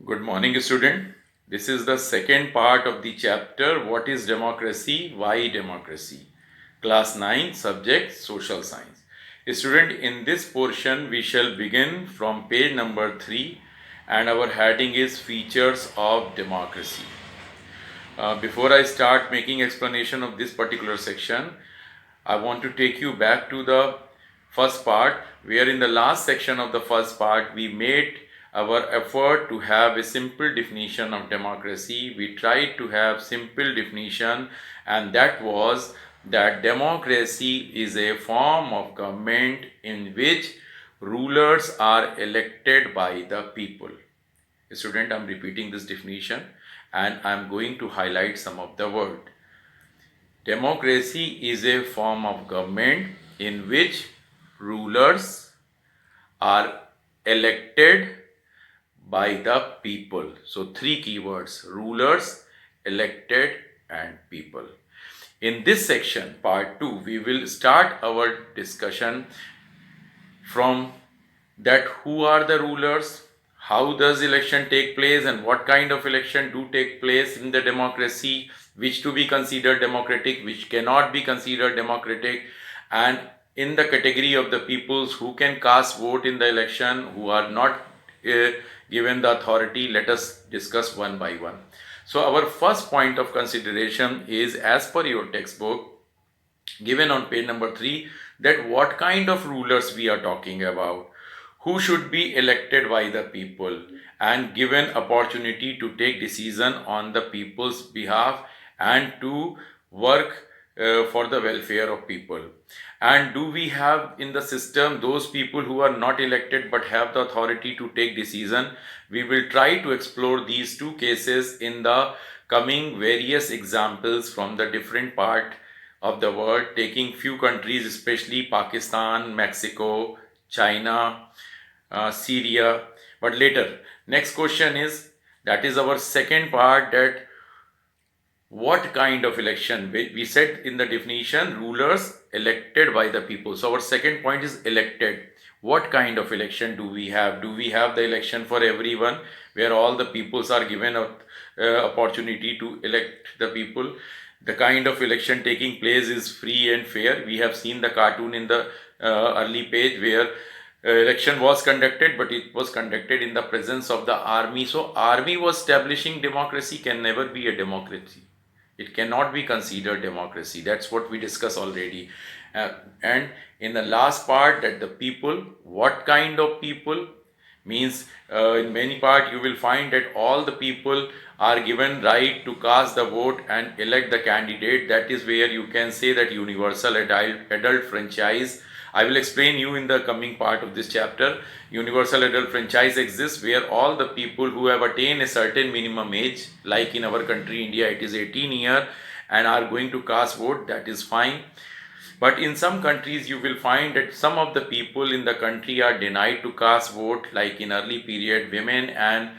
Good morning, student. This is the second part of the chapter What is Democracy? Why Democracy? Class 9, subject Social Science. Student, in this portion, we shall begin from page number 3 and our heading is Features of Democracy. Before I start making explanation of this particular section, I want to take you back to the first part, where in the last section of the first part we made our effort to have a simple definition of democracy. We tried to have simple definition, and that was that democracy is a form of government in which rulers are elected by the people. Student, I'm repeating this definition and I'm going to highlight some of the word. Democracy is a form of government in which rulers are elected by the people. So, three keywords: rulers, elected, and people. In this section, part 2, we will start our discussion from that who are the rulers, how does election take place, and what kind of election do take place in the democracy, which to be considered democratic, which cannot be considered democratic, and in the category of the peoples who can cast vote in the election, who are not given the authority. Let us discuss one by one. So our first point of consideration is, as per your textbook given on page number 3, that what kind of rulers we are talking about, who should be elected by the people and given opportunity to take decision on the people's behalf and to work for the welfare of people. And do we have in the system those people who are not elected but have the authority to take decision? We will try to explore these two cases in the coming various examples from the different part of the world, taking few countries, especially Pakistan, Mexico, China, Syria. But later, next question is, that is our second part, that what kind of election? We said in the definition, rulers elected by the people. So our second point is elected. What kind of election do we have? Do we have the election for everyone, where all the peoples are given an opportunity to elect the people? The kind of election taking place is free and fair. We have seen the cartoon in the early page where election was conducted, but it was conducted in the presence of the army. So army was establishing democracy, can never be a democracy. It cannot be considered democracy. That's what we discussed already. And in the last part, that the people, what kind of people, means in many part you will find that all the people are given right to cast the vote and elect the candidate. That is where you can say that universal adult franchise. I will explain you in the coming part of this chapter. Universal adult franchise exists where all the people who have attained a certain minimum age, like in our country India it is 18 year, and are going to cast vote, that is fine. But in some countries you will find that some of the people in the country are denied to cast vote, like in early period women and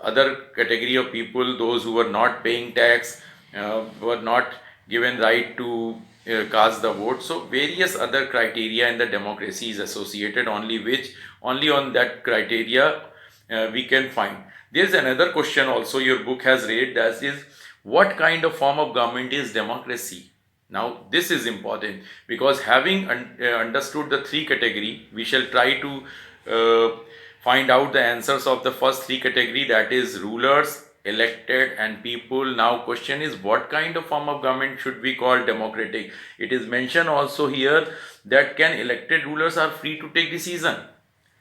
other category of people, those who were not paying tax, were not given right to cast the vote. So various other criteria in the democracy is associated, only on that criteria we can find. There is another question also your book has raised, that is, what kind of form of government is democracy? Now this is important, because having understood the three category, we shall try to find out the answers of the first three category, that is rulers, elected, and people. Now question is, what kind of form of government should we call democratic? It is mentioned also here that can elected rulers are free to take decision.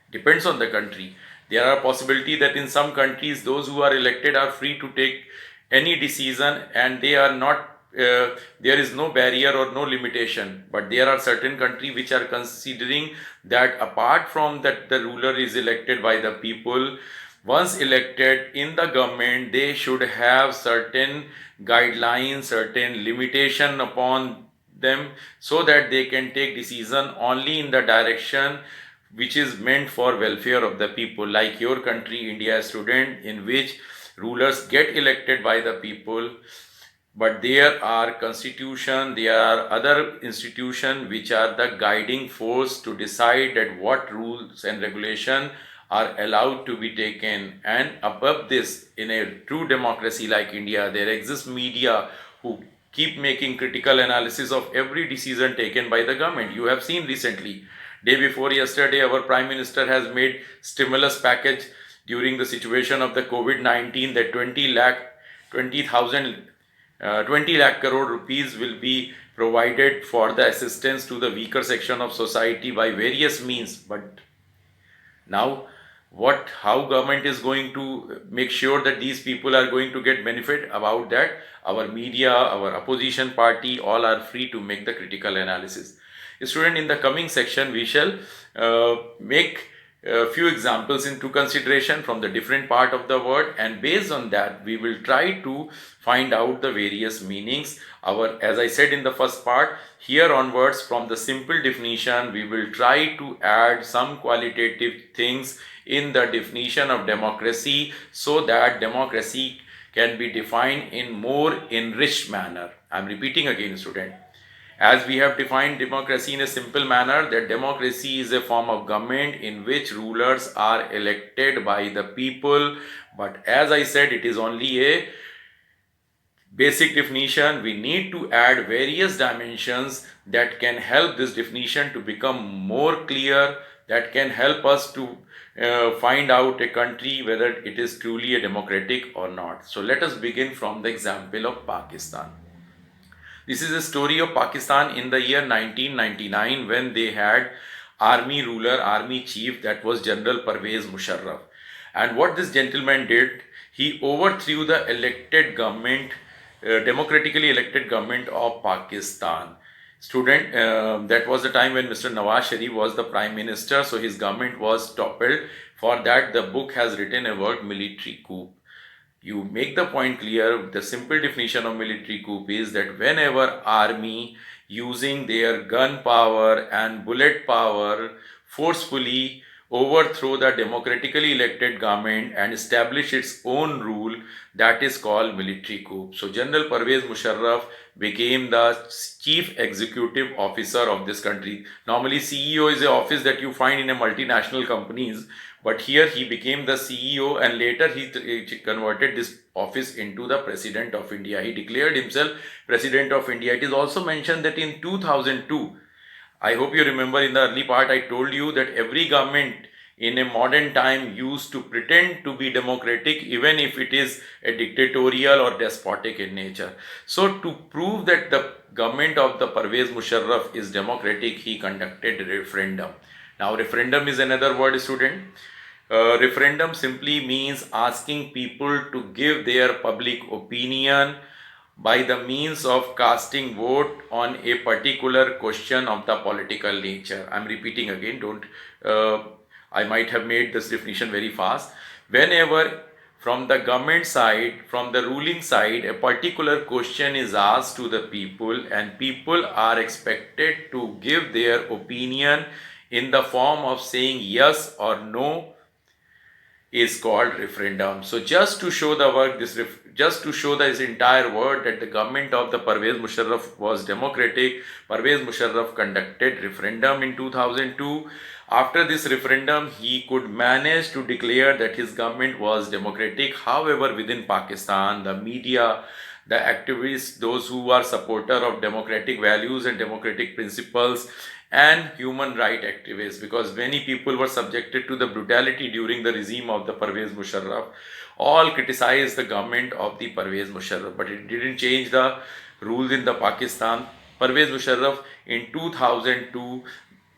Depends on the country. There are possibility that in some countries those who are elected are free to take any decision and they are not there is no barrier or no limitation. But there are certain countries which are considering that apart from that the ruler is elected by the people, once elected in the government, they should have certain guidelines, certain limitation upon them, so that they can take decision only in the direction which is meant for welfare of the people. Like your country India, student, in which rulers get elected by the people, but there are constitution, there are other institutions which are the guiding force to decide that what rules and regulation are allowed to be taken. And above this, in a true democracy like India, there exists media who keep making critical analysis of every decision taken by the government. You have seen recently, day before yesterday, our Prime Minister has made stimulus package during the situation of the COVID-19 that 20 lakh crore rupees will be provided for the assistance to the weaker section of society by various means. But now, what how government is going to make sure that these people are going to get benefit about that? Our media, our opposition party, all are free to make the critical analysis. Student, in the coming section, we shall make a few examples into consideration from the different part of the word, and based on that we will try to find out the various meanings. Our, as I said in the first part, here onwards from the simple definition we will try to add some qualitative things in the definition of democracy, so that democracy can be defined in more enriched manner. I am repeating again, student. As we have defined democracy in a simple manner, that democracy is a form of government in which rulers are elected by the people. But as I said, it is only a basic definition. We need to add various dimensions that can help this definition to become more clear, that can help us to find out a country whether it is truly a democratic or not. So let us begin from the example of Pakistan. This is a story of Pakistan in the year 1999, when they had army ruler, army chief, that was General Pervez Musharraf. And what this gentleman did, he overthrew the elected government, democratically elected government of Pakistan. Student, that was the time when Mr. Nawaz Sharif was the prime minister, so his government was toppled. For that, the book has written a word, military coup. You make the point clear. The simple definition of military coup is that whenever army, using their gun power and bullet power, forcefully overthrow the democratically elected government and establish its own rule, that is called military coup. So General Pervez Musharraf became the chief executive officer of this country. Normally CEO is an office that you find in a multinational companies, but here he became the CEO, and later he converted this office into the President of India. He declared himself President of India. It is also mentioned that in 2002, I hope you remember in the early part I told you that every government in a modern time used to pretend to be democratic, even if it is a dictatorial or despotic in nature. So to prove that the government of the Pervez Musharraf is democratic, he conducted a referendum. Now referendum is another word, student. Referendum simply means asking people to give their public opinion by the means of casting vote on a particular question of the political nature. I'm repeating again, don't, I might have made this definition very fast. Whenever from the government side, from the ruling side, a particular question is asked to the people, and people are expected to give their opinion in the form of saying yes or no, is called referendum. So just to show the work, just to show this entire word that the government of the Pervez Musharraf was democratic, Pervez Musharraf conducted referendum in 2002. After this referendum, he could manage to declare that his government was democratic. However, within Pakistan, the media, the activists, those who are supporter of democratic values and democratic principles, and human right activists, because many people were subjected to the brutality during the regime of the Pervez Musharraf, all criticized the government of the Pervez Musharraf, but it didn't change the rules in the Pakistan. Pervez Musharraf in 2002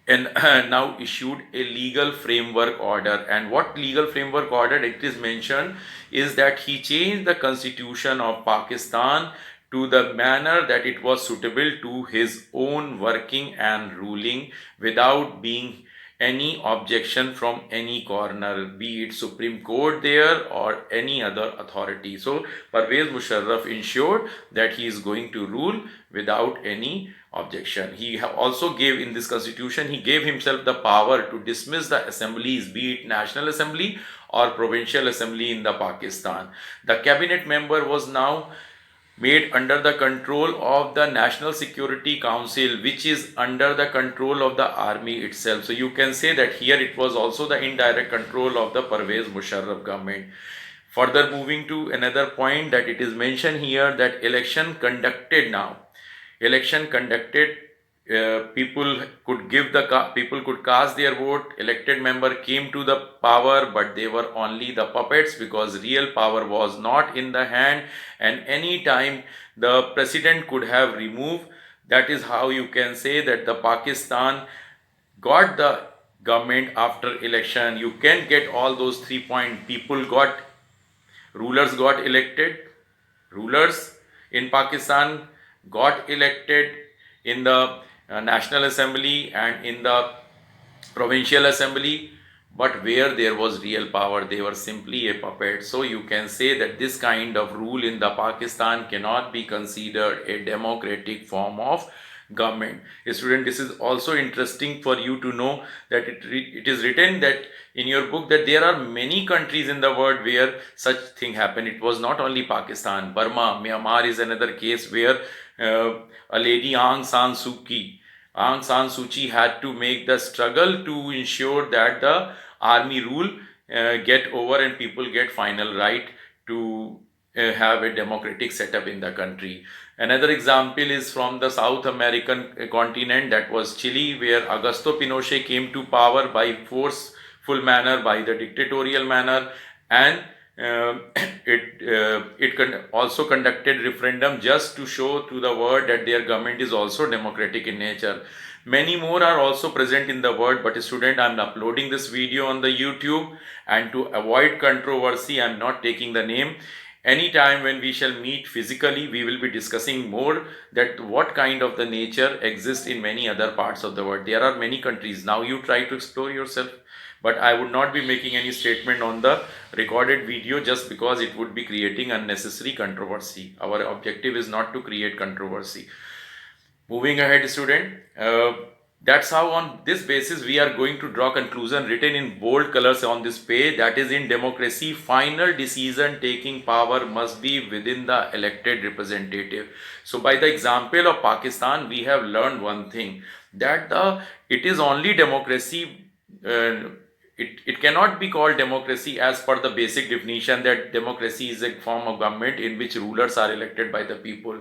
and now issued a legal framework order. And what legal framework order it is mentioned is that he changed the constitution of Pakistan to the manner that it was suitable to his own working and ruling, without being any objection from any corner, be it Supreme Court there or any other authority. So Pervez Musharraf ensured that he is going to rule without any objection. He also gave, in this constitution, he gave himself the power to dismiss the assemblies, be it National Assembly or Provincial Assembly in the Pakistan. The cabinet member was now made under the control of the National Security Council, which is under the control of the army itself. So you can say that here it was also the indirect control of the Pervez Musharraf government. Further moving to another point, that it is mentioned here that election conducted now. Election conducted, people could cast their vote. Elected member came to the power, but they were only the puppets, because real power was not in the hand, and any time the president could have removed. That is how you can say that the Pakistan got the government after election. You can get all those 3 points. Rulers got elected. Rulers in Pakistan got elected in the National Assembly and in the Provincial Assembly, but where there was real power, they were simply a puppet. So you can say that this kind of rule in the Pakistan cannot be considered a democratic form of government. Student, this is also interesting for you to know that it is written that in your book that there are many countries in the world where such thing happened. It was not only Pakistan. Burma, Myanmar is another case where a lady Aung San Suu Kyi had to make the struggle to ensure that the army rule get over and people get final right to have a democratic setup in the country. Another example is from the South American continent, that was Chile, where Augusto Pinochet came to power by forceful manner, by the dictatorial manner, and it also conducted referendum just to show to the world that their government is also democratic in nature. Many more are also present in the world, but student, I am uploading this video on the YouTube, and to avoid controversy, I am not taking the name. Anytime when we shall meet physically, we will be discussing more that what kind of the nature exists in many other parts of the world. There are many countries. Now you try to explore yourself, but I would not be making any statement on the recorded video just because it would be creating unnecessary controversy. Our objective is not to create controversy. Moving ahead, student, that's how on this basis we are going to draw conclusion written in bold colors on this page. That is, in democracy, final decision taking power must be within the elected representative. So by the example of Pakistan, we have learned one thing, that it is only democracy. It cannot be called democracy as per the basic definition that democracy is a form of government in which rulers are elected by the people.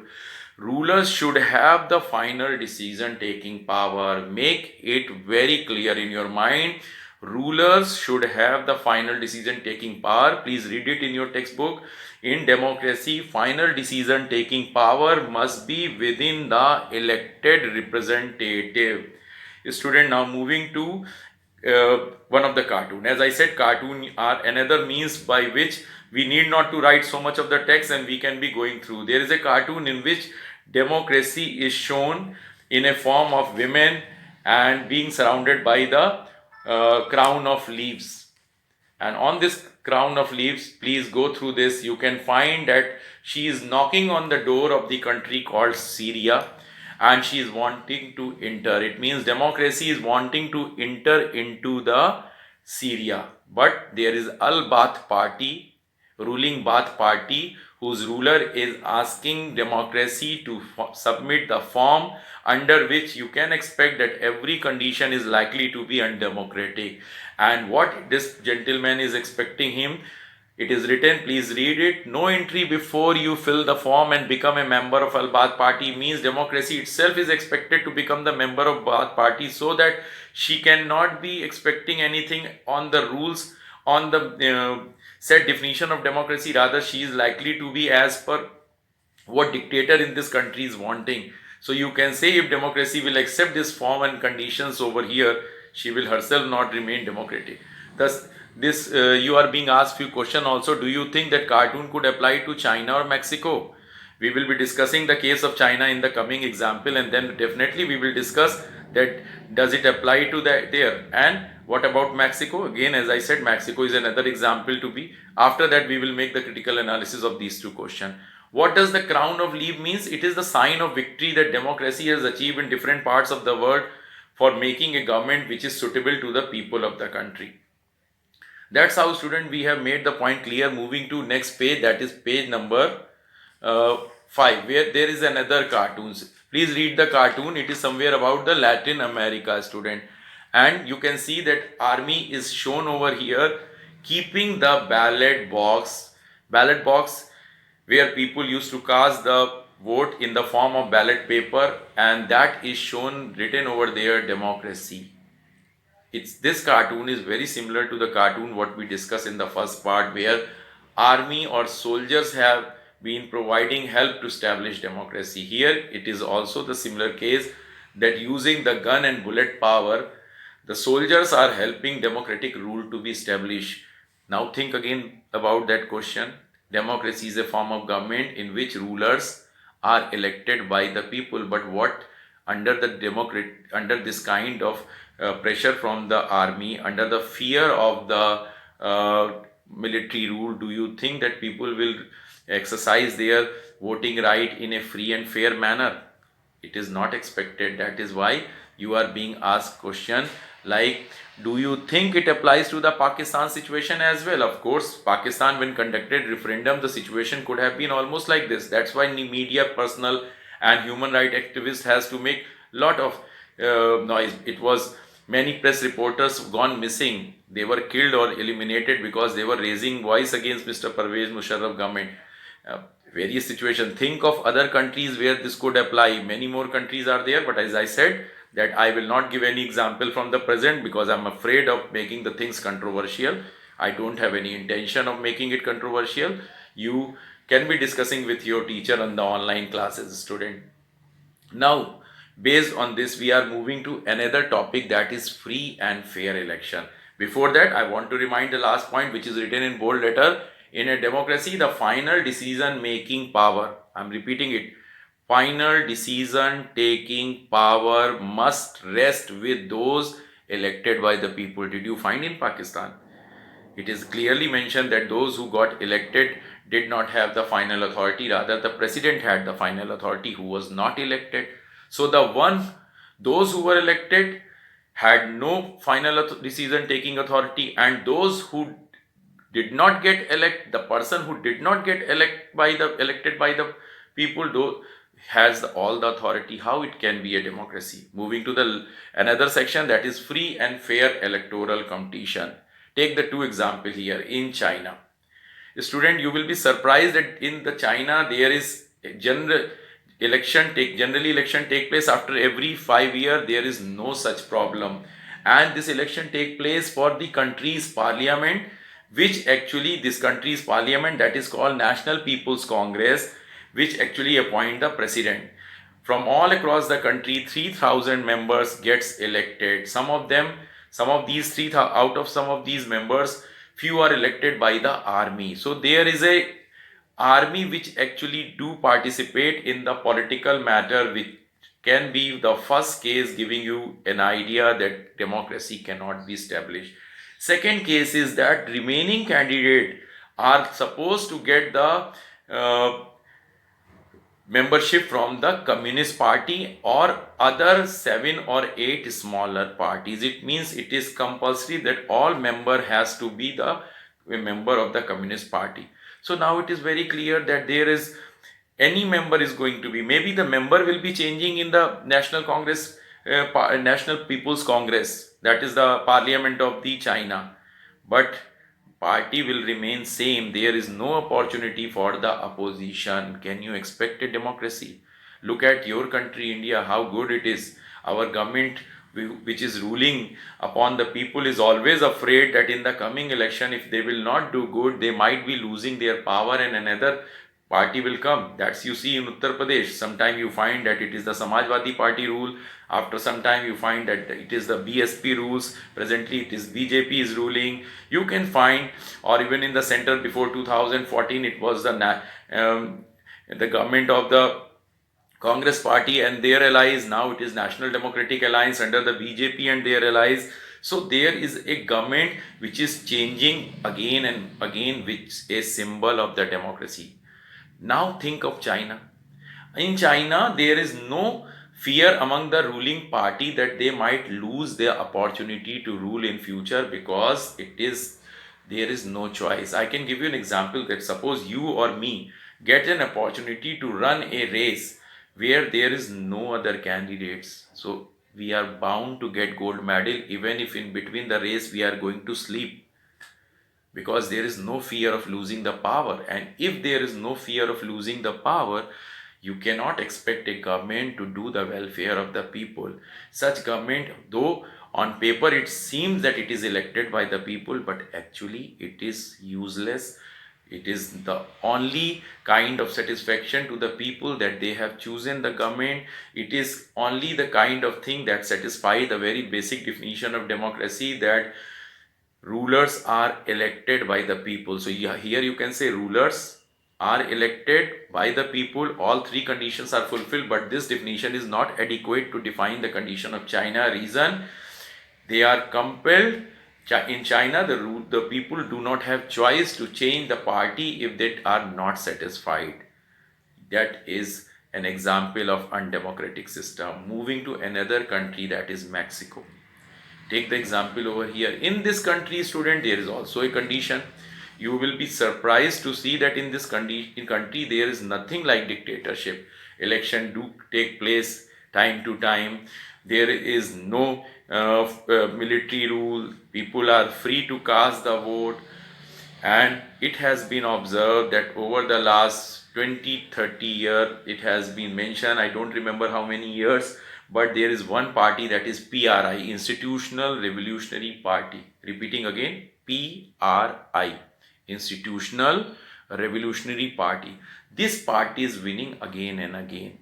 Rulers should have the final decision taking power. Make it very clear in your mind. Rulers should have the final decision taking power. Please read it in your textbook. In democracy, final decision taking power must be within the elected representative. Student, now moving to one of the cartoon. As I said, cartoon are another means by which we need not to write so much of the text and we can be going through. There is a cartoon in which democracy is shown in a form of women and being surrounded by the crown of leaves. And on this crown of leaves, please go through this. You can find that she is knocking on the door of the country called Syria, and she is wanting to enter. It means democracy is wanting to enter into the Syria. But there is Al-Baath party, ruling Baath party, whose ruler is asking democracy to submit the form under which you can expect that every condition is likely to be undemocratic. And what this gentleman is expecting him, it is written, please read it. No entry before you fill the form and become a member of Al-Baath party, means democracy itself is expected to become the member of Baath party, so that she cannot be expecting anything on the rules, on the set definition of democracy. Rather, she is likely to be as per what dictator in this country is wanting. So you can say, if democracy will accept this form and conditions over here, she will herself not remain democratic. Thus, this you are being asked few questions also. Do you think that cartoon could apply to China or Mexico? We will be discussing the case of China in the coming example, and then definitely we will discuss that does it apply to there, and what about Mexico? Again, as I said, Mexico is another example to be. After that, we will make the critical analysis of these two questions. What does the crown of leaf means? It is the sign of victory that democracy has achieved in different parts of the world for making a government which is suitable to the people of the country. That's how, student, we have made the point clear. Moving to next page, that is page number 5, where there is another cartoons. Please read the cartoon. It is somewhere about the Latin America, student. And you can see that army is shown over here keeping the ballot box where people used to cast the vote in the form of ballot paper, and that is shown written over there, democracy. This cartoon is very similar to the cartoon what we discussed in the first part, where army or soldiers have been providing help to establish democracy. Here it is also the similar case, that using the gun and bullet power, the soldiers are helping democratic rule to be established. Now think again about that question. Democracy is a form of government in which rulers are elected by the people, but what under this kind of pressure from the army, under the fear of the military rule, do you think that people will exercise their voting right in a free and fair manner? It is not expected. That is why you are being asked question like, do you think it applies to the Pakistan situation as well? Of course, Pakistan, when conducted referendum, the situation could have been almost like this. That's why media personal and human right activists has to make lot of noise. It was many press reporters gone missing. They were killed or eliminated because they were raising voice against Mr. Pervez Musharraf government. Various situations. Think of other countries where this could apply. Many more countries are there, but as I said, that I will not give any example from the present because I'm afraid of making the things controversial. I don't have any intention of making it controversial. You can be discussing with your teacher on the online classes, student. Now, based on this, we are moving to another topic, that is free and fair election. Before that, I want to remind the last point, which is written in bold letter. In a democracy, the final decision making power, I'm repeating it, final decision taking power must rest with those elected by the people. Did you find in Pakistan? It is clearly mentioned that those who got elected did not have the final authority. Rather, the president had the final authority who was not elected. So those who were elected had no final decision taking authority, and those who did not get the person who did not get elected by the people, though, has all the authority. How it can be a democracy? Moving to the another section, that is free and fair electoral competition. Take the two examples here in China. Student, you will be surprised that in the China there is a generally election take place after every 5 years. There is no such problem, and this election take place for the country's parliament, which actually this country's parliament, that is called National People's Congress, which actually appoint the president. From all across the country, 3,000 members gets elected. Some of these out of some of these members, few are elected by the army. So there is a army which actually do participate in the political matter, which can be the first case giving you an idea that democracy cannot be established. Second case is that remaining candidate are supposed to get the membership from the Communist Party or other 7 or 8 smaller parties. It means it is compulsory that all member has to be a member of the Communist Party. So now it is very clear that there is any member is going to be, maybe the member will be changing in the National Congress, National People's Congress, that is the parliament of the China, but party will remain same. There is no opportunity for the opposition. Can you expect a democracy? Look at your country, India, how good it is. Our government, which is ruling upon the people, is always afraid that in the coming election, if they will not do good, they might be losing their power and another party will come. That's you see in Uttar Pradesh. Sometime you find that it is the Samajwadi Party rule. After some time you find that it is the BSP rules. Presently it is BJP is ruling. You can find, or even in the center before 2014, it was the government of the Congress Party and their allies. Now it is National Democratic Alliance under the BJP and their allies. So there is a government which is changing again and again, which is a symbol of the democracy. Now think of China. In China, there is no fear among the ruling party that they might lose their opportunity to rule in future, because there is no choice. I can give you an example that suppose you or me gets an opportunity to run a race where there is no other candidates. So we are bound to get gold medal even if in between the race we are going to sleep, because there is no fear of losing the power. And if there is no fear of losing the power, you cannot expect a government to do the welfare of the people. Such government, though on paper it seems that it is elected by the people, but actually it is useless. It is the only kind of satisfaction to the people that they have chosen the government. It is only the kind of thing that satisfies the very basic definition of democracy, that rulers are elected by the people. So yeah, here you can say rulers are elected by the people. All three conditions are fulfilled, but this definition is not adequate to define the condition of China. Reason, they are compelled. In China, the people do not have choice to change the party if they are not satisfied. That is an example of undemocratic system. Moving to another country, that is Mexico. Take the example over here. In this country, student, there is also a condition. You will be surprised to see that in this country there is nothing like dictatorship. Election do take place time to time. There is no military rule. People are free to cast the vote. And it has been observed that over the last 20-30 years, it has been mentioned, I don't remember how many years, but there is one party, that is PRI, Institutional Revolutionary Party. Repeating again, PRI, Institutional Revolutionary Party. This party is winning again and again,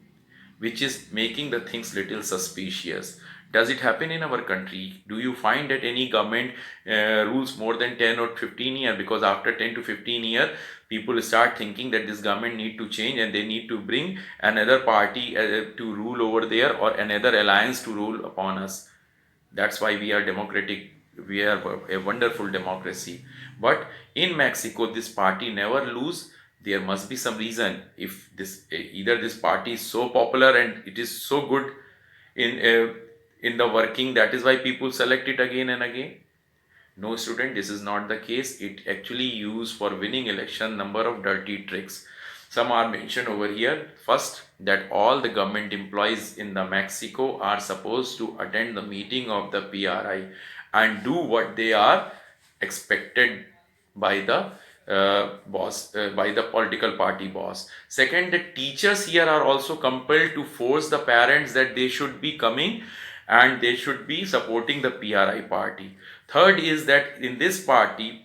which is making the things little suspicious. Does it happen in our country? Do you find that any government rules more than 10 or 15 years? Because after 10 to 15 years, people start thinking that this government need to change and they need to bring another party to rule over there, or another alliance to rule upon us. That's why we are democratic. We are a wonderful democracy. But in Mexico, this party never lose. There must be some reason. If this, either this party is so popular and it is so good in the working, that is why people select it again and again. No, student, this is not the case. It actually used for winning election number of dirty tricks. Some are mentioned over here. First, that all the government employees in the Mexico are supposed to attend the meeting of the PRI and do what they are expected by the boss, by the political party boss. Second, the teachers here are also compelled to force the parents that they should be coming and they should be supporting the PRI party. Third is that in this party,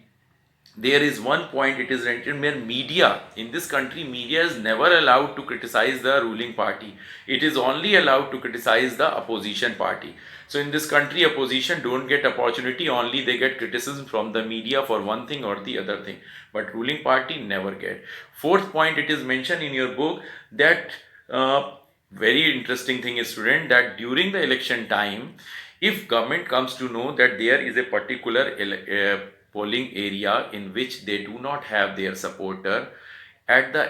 there is one point, it is mentioned where media, in this country, media is never allowed to criticize the ruling party. It is only allowed to criticize the opposition party. So in this country, opposition don't get opportunity, only they get criticism from the media for one thing or the other thing, but ruling party never get. Fourth point, it is mentioned in your book that very interesting thing is, student, that during the election time, if government comes to know that there is a particular polling area in which they do not have their supporter, at the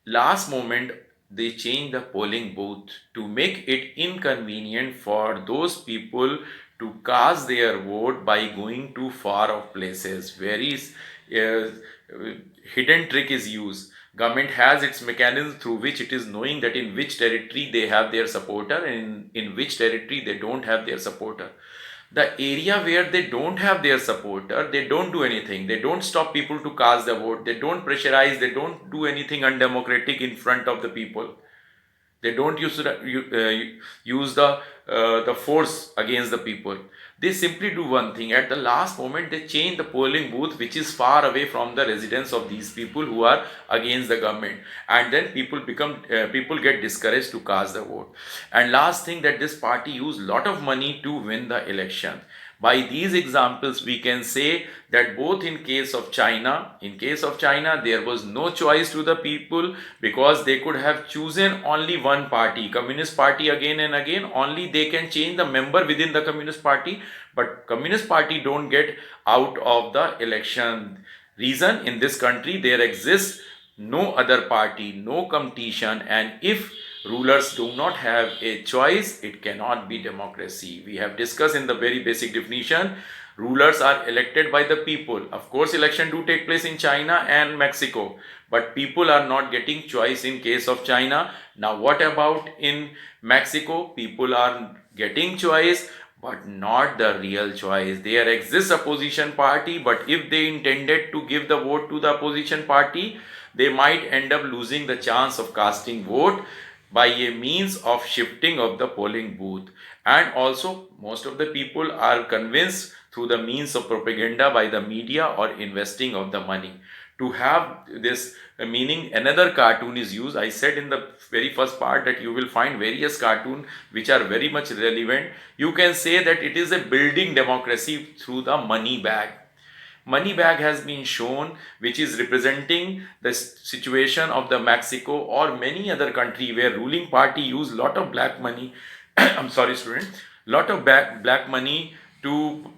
last moment they change the polling booth to make it inconvenient for those people to cast their vote by going to far off places. Very hidden trick is used. Government has its mechanism through which it is knowing that in which territory they have their supporter and in which territory they don't have their supporter. The area where they don't have their supporter, they don't do anything. They don't stop people to cast the vote. They don't pressurize. They don't do anything undemocratic in front of the people. They don't use the force against the people. They simply do one thing. At the last moment, they change the polling booth, which is far away from the residence of these people who are against the government, and then people get discouraged to cast the vote. And last thing, that this party use lot of money to win the election. By these examples, we can say that both in case of China, there was no choice to the people, because they could have chosen only one party, Communist Party, again and again. Only they can change the member within the Communist Party, but Communist Party don't get out of the election. Reason, in this country there exists no other party, no competition, and if rulers do not have a choice, it cannot be democracy. We have discussed in the very basic definition, Rulers are elected by the people. Of course, election do take place in China and Mexico, but people are not getting choice in case of China. Now, what about in Mexico? People are getting choice, but not the real choice. There exists opposition party, but if they intended to give the vote to the opposition party, they might end up losing the chance of casting vote by a means of shifting of the polling booth. And also, most of the people are convinced through the means of propaganda by the media or investing of the money. To have this meaning, another cartoon is used. I said in the very first part that you will find various cartoons which are very much relevant. You can say that it is a building democracy through the money bag. Money bag has been shown, which is representing the situation of the Mexico or many other country where ruling party use lot of black money. I'm sorry, student. Lot of black money to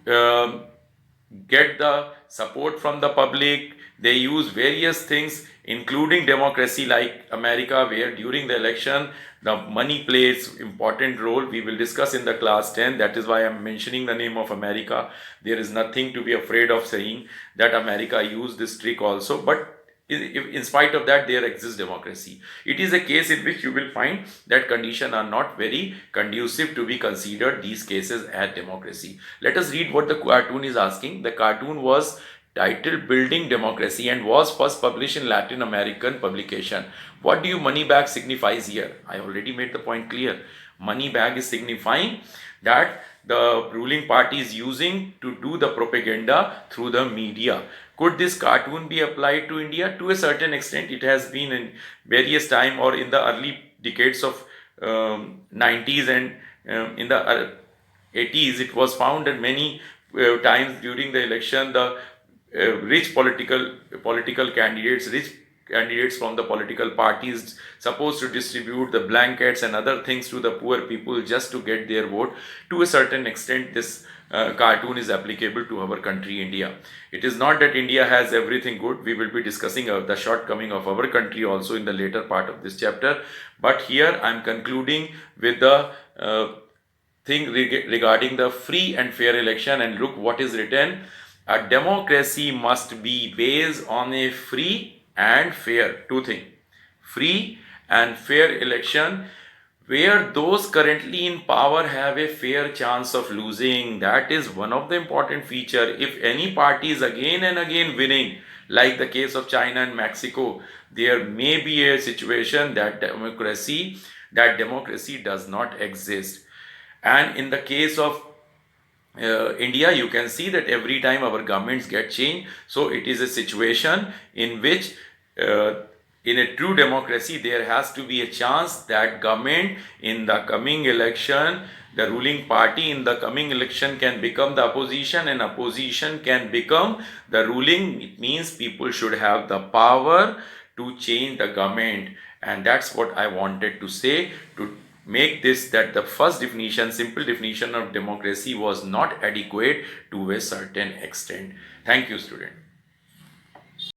get the support from the public. They use various things, including democracy like America, where during the election the money plays important role. We will discuss in the class 10. That is why I am mentioning the name of America. There is nothing to be afraid of saying that America used this trick also, but in spite of that, there exists democracy. It is a case in which you will find that conditions are not very conducive to be considered these cases as democracy. Let us read what the cartoon is asking. The cartoon was titled Building Democracy and was first published in Latin American publication. What do you money bag signifies here? I already made the point clear. Money bag is signifying that the ruling party is using to do the propaganda through the media. Could this cartoon be applied to India? To a certain extent, it has been in various time or in the early decades of 90s and in the 80s. It was found that many times during the election, the rich political candidates, rich candidates from the political parties supposed to distribute the blankets and other things to the poor people just to get their vote. To a certain extent, this cartoon is applicable to our country India. It is not that India has everything good. We will be discussing the shortcoming of our country also in the later part of this chapter, but here I am concluding with the thing regarding the free and fair election. And look what is written: a democracy must be based on a free and fair, two things, free and fair election, where those currently in power have a fair chance of losing. That is one of the important feature. If any party is again and again winning, like the case of China and Mexico, there may be a situation that democracy does not exist. And in the case of India, you can see that every time our governments get changed. So it is a situation in which in a true democracy, there has to be a chance that government in the coming election, the ruling party in the coming election can become the opposition and opposition can become the ruling. It means people should have the power to change the government. And that's what I wanted to say, to make this, that the first definition, simple definition of democracy was not adequate to a certain extent. Thank you, student.